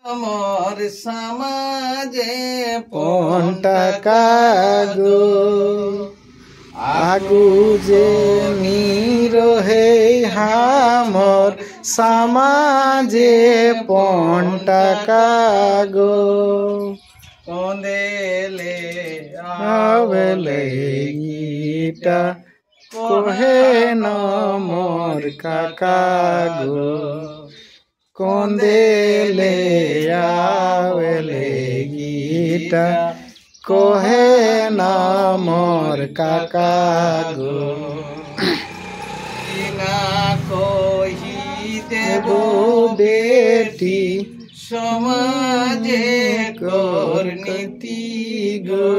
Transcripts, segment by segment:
আমার সমাজে পন্টাকা গো আগু যে রহে হামর সমাজে পন্টাকা গো কন্দেলে আবেলে গীতা কহে নমর কাকা গো কন্দেলে আবেলে গীতা কহে নমর কাকা গো না কহি দেব বেটি সমাজে করনীতি গো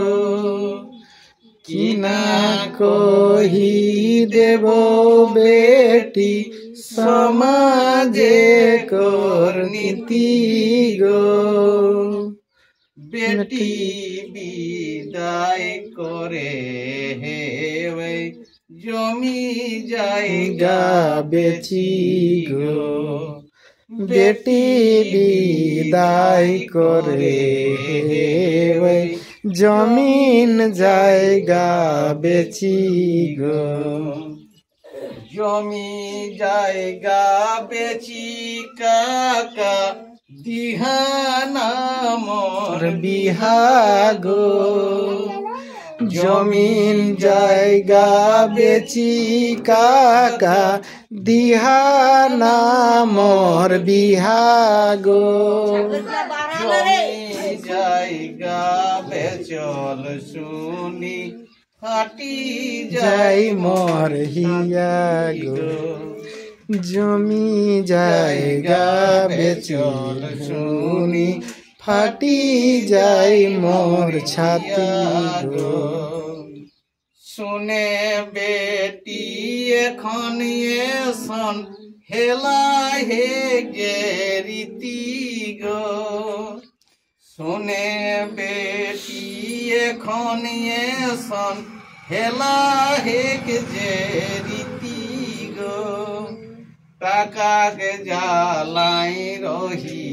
কিনা কহি দেব বেটি সমাজে করনীতি গো বেটি বিদায় করে হেবে জমি জায়গা বেচি গো বেটি বিদায় করে জমিন জায়গা বেচি গো জমি জায়গা বেচি কাকা দিহানা মোর বিহাগো জমিন জায়গা বেচি কাকা দিহানা মোর বিহাগো জমি জায়গা বেচল শুনি ফাটি যাই মোর হিয়া গো জমি জায়গা বেচল শুনি ফাটি যাই মোর ছাতি গো শুনে বেটি এখন এসন হেলা হে গে রীতি গো শুনে বেটি এখন এসন হেলা হে যে রীতি গো টাকাকে জ্বালাই রহি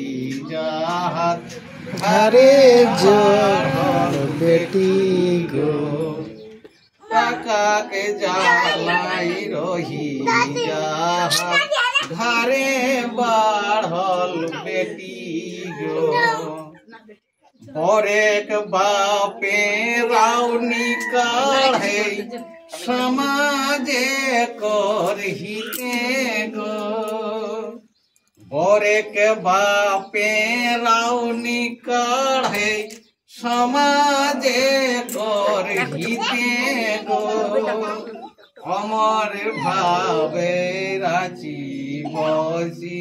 যাহাত ঘরে জোর বেটি গো টাকাকে জ্বালাই রহি যাহাত ঘরে বাড়ল বেটি গো হরেক বাপে রাউনি কাঢ়ে সমাজে করহিতে গো হরেক বাপে রাউনি কাঢ়ে সমাজে করহিতে গো অমর ভাবে রাচি বসি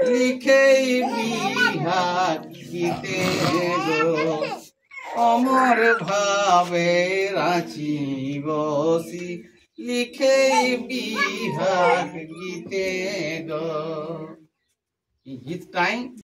লিখেই বিহা গীতে গো অমর ভাবে রাচি বসি লিখেই বিহা গীতে গো। এই গীতটাই